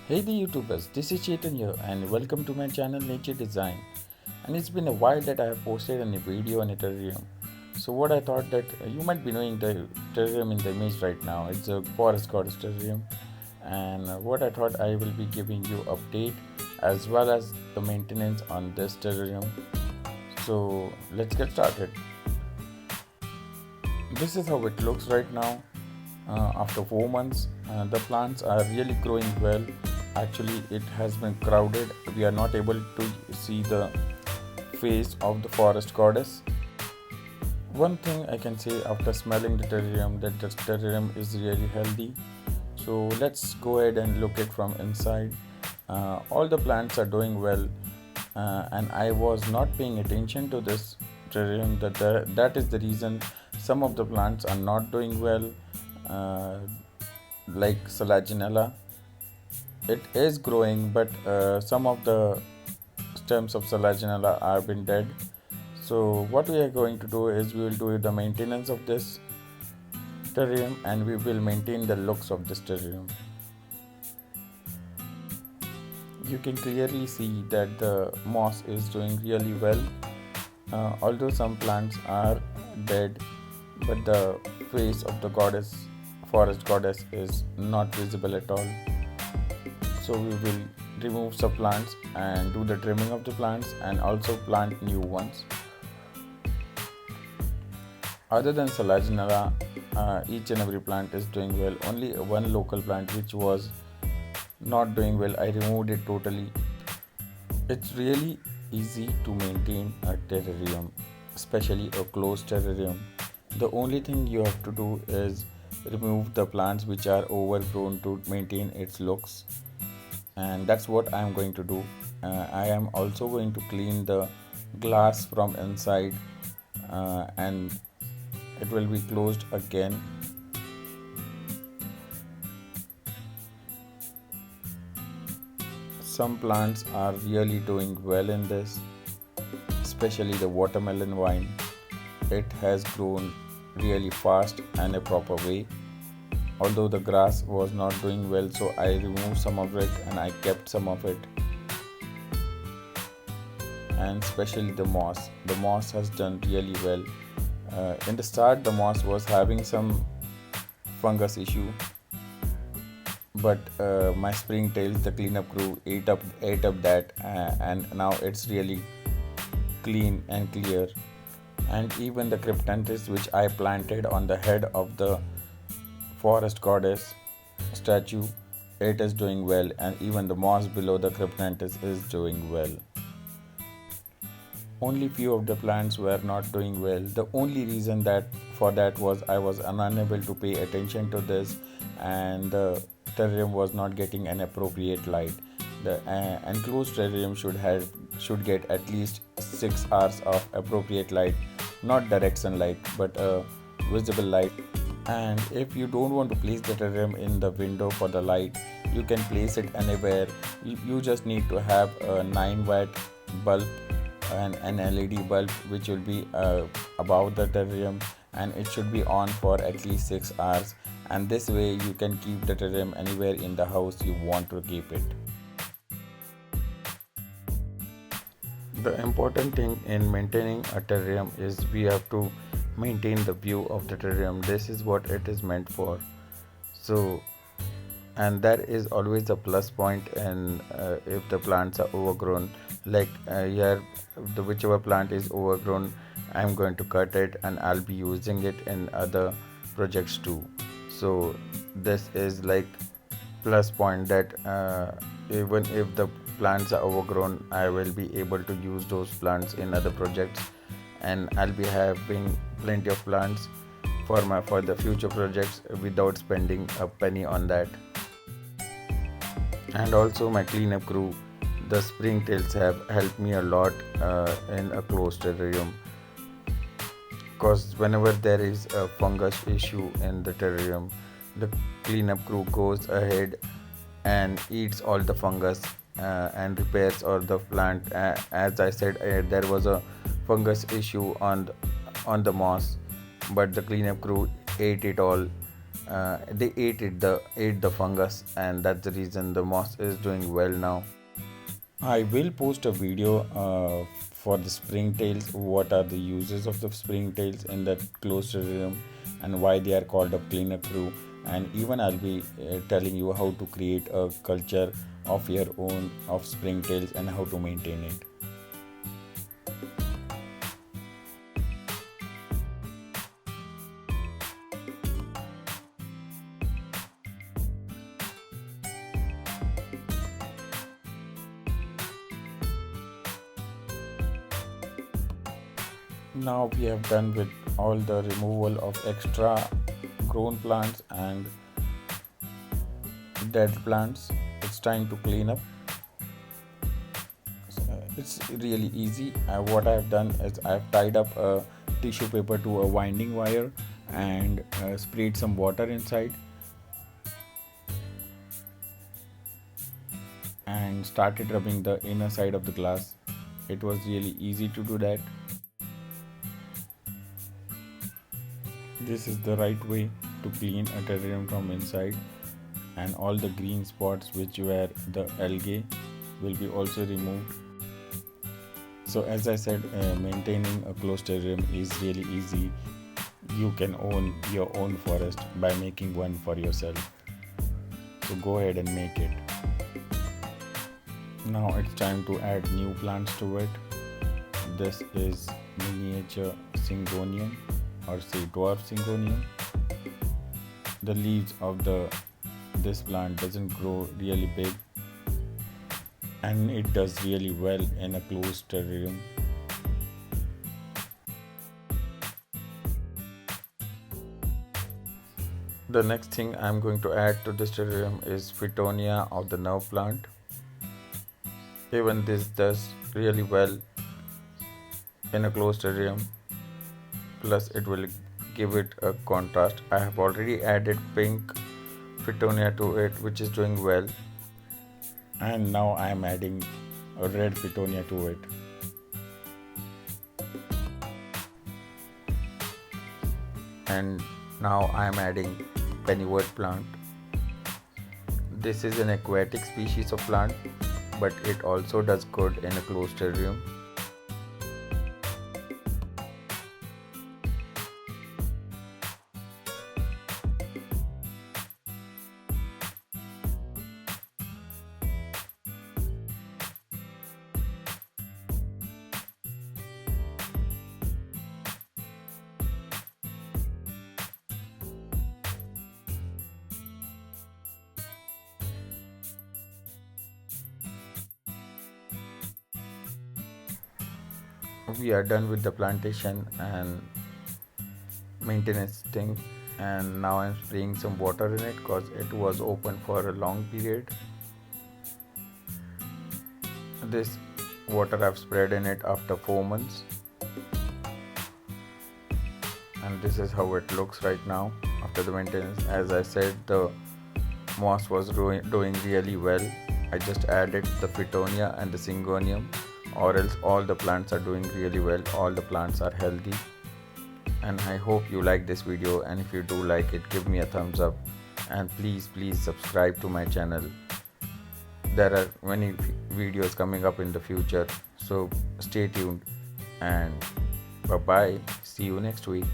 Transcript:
Hey the YouTubers, this is Chetan here and welcome to my channel Nature Design. And it's been a while that I have posted any video on a terrarium. So what I thought that you might be knowing the terrarium in the image right now. It's a forest goddess terrarium. And what I thought I will be giving you update as well as the maintenance on this terrarium. So let's get started. This is how it looks right now. After 4 months, the plants are really growing well. Actually, it has been crowded. We are not able to see the face of the forest goddess. One thing I can say after smelling the terrarium that the terrarium is really healthy. So let's go ahead and look it from inside. All the plants are doing well, and I was not paying attention to this terrarium. That is the reason some of the plants are not doing well, uh, like Salaginella. It is growing, but some of the stems of Salaginella are been dead. So what we are going to do is we will do the maintenance of this terrarium and we will maintain the looks of this terrarium. You can clearly see that the moss is doing really well. Although some plants are dead, but the face of the forest goddess is not visible at all. So we will remove some plants and do the trimming of the plants and also plant new ones. Other than Salaginella, each and every plant is doing well. Only one local plant which was not doing well, I removed it totally. It's really easy to maintain a terrarium, especially a closed terrarium. The only thing you have to do is remove the plants which are overgrown to maintain its looks, and that's what I am going to do. I am also going to clean the glass from inside, and it will be closed again. Some plants are really doing well in this, especially the watermelon vine. It has grown really fast and a proper way. Although the grass was not doing well, so I removed some of it and I kept some of it. And especially the moss. The moss has done really well. In the start, the moss was having some fungus issue, but my springtails, the cleanup crew, ate up that, and now it's really clean and clear. And even the cryptanthus which I planted on the head of the forest goddess statue, it is doing well, and even the moss below the cryptanthus is doing well. Only few of the plants were not doing well. The only reason that for that was I was unable to pay attention to this, and the terrarium was not getting an appropriate light. The enclosed terrarium should get at least 6 hours of appropriate light, not direct sunlight, but a visible light. And if you don't want to place the terrarium in the window for the light, you can place it anywhere. You just need to have a 9-watt bulb and an LED bulb which will be above the terrarium, and it should be on for at least 6 hours, and this way you can keep the terrarium anywhere in the house you want to keep it. The important thing in maintaining a terrarium is we have to maintain the view of the terrarium. This is what it is meant for. So, and that is always a plus point. And if the plants are overgrown, like here, the whichever plant is overgrown, I'm going to cut it and I'll be using it in other projects too. So this is like plus point that even if the plants are overgrown, I will be able to use those plants in other projects, and I'll be having plenty of plants for the future projects without spending a penny on that. And also my cleanup crew, the springtails, have helped me a lot in a closed terrarium, because whenever there is a fungus issue in the terrarium, the cleanup crew goes ahead and eats all the fungus and repairs all the plant. As I said, there was a fungus issue on the moss, but the cleanup crew ate it all they ate the fungus, and that's the reason the moss is doing well now. I will post a video for the springtails. What are the uses of the springtails in that closed terrarium and why they are called a cleanup crew? And even I'll be telling you how to create a culture of your own of springtails and how to maintain it. Now we have done with all the removal of extra grown plants and dead plants. It's time to clean up. It's really easy. What I have done is I have tied up a tissue paper to a winding wire and sprayed some water inside and started rubbing the inner side of the glass. It was really easy to do that. This is the right way to clean a terrarium from inside, and all the green spots which were the algae will be also removed. So as I said, maintaining a closed terrarium is really easy. You can own your own forest by making one for yourself. So go ahead and make it. Now it's time to add new plants to it. This is miniature syngonium, or say dwarf syngonium. The leaves of this plant doesn't grow really big, and it does really well in a closed terrarium. The next thing I'm going to add to this terrarium is Fittonia of the nerve plant. Even this does really well in a closed terrarium, plus it will give it a contrast. I have already added pink Fittonia to it, which is doing well, and now I am adding a red Fittonia to it. And now I am adding pennywort plant. This is an aquatic species of plant, but it also does good in a closed terrarium. We are done with the plantation and maintenance thing, and now I'm spraying some water in it because it was open for a long period. This water I've sprayed in it after 4 months, and this is how it looks right now after the maintenance. As I said, the moss was doing really well. I just added the Fittonia and the syngonium, or else all the plants are doing really well. All the plants are healthy, and I hope you like this video, and if you do like it, give me a thumbs up, and please subscribe to my channel. There are many videos coming up in the future, so stay tuned, and bye bye, see you next week.